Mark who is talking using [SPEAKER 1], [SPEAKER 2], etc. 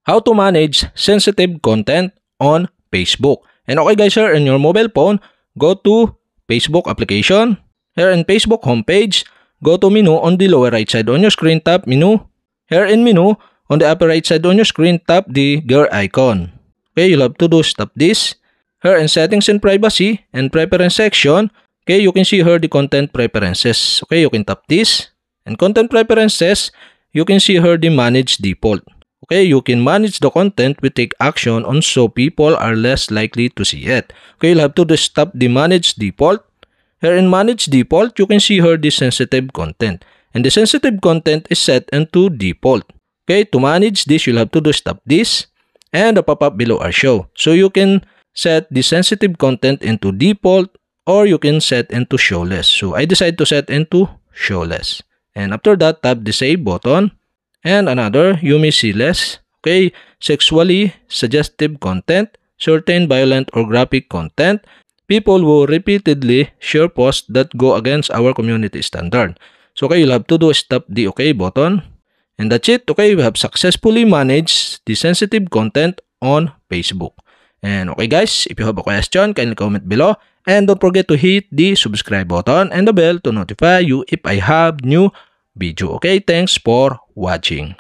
[SPEAKER 1] how to manage sensitive content on Facebook. And okay guys, here in your mobile phone, go to Facebook application. Here in Facebook homepage, go to menu on the lower right side on your screen, tap menu. Here in menu, on the upper right side on your screen, tap the gear icon. Okay, you'll have to do tap this. Here in settings and privacy and preference section, okay, you can see here the content preferences. Okay, you can tap this. And content preferences, you can see here the manage default. Okay, you can manage the content we take action on so people are less likely to see it. Okay, you'll have to just tap the manage default. Here in manage default, you can see here the sensitive content. And the sensitive content is set into default. Okay, to manage this, you'll have to just tap this. And the pop-up below are show. So you can set the sensitive content into default or you can set into show less. So I decide to set into show less. And after that, tap the save button. And another, you may see less. Okay, sexually suggestive content, certain violent or graphic content, people who repeatedly share posts that go against our community standard. So okay, you'll have to do is tap the OK button. And that's it. Okay, we have successfully managed the sensitive content on Facebook. And okay guys, if you have a question, kindly comment below. And don't forget to hit the subscribe button and the bell to notify you if I have new video. Okay, thanks for watching.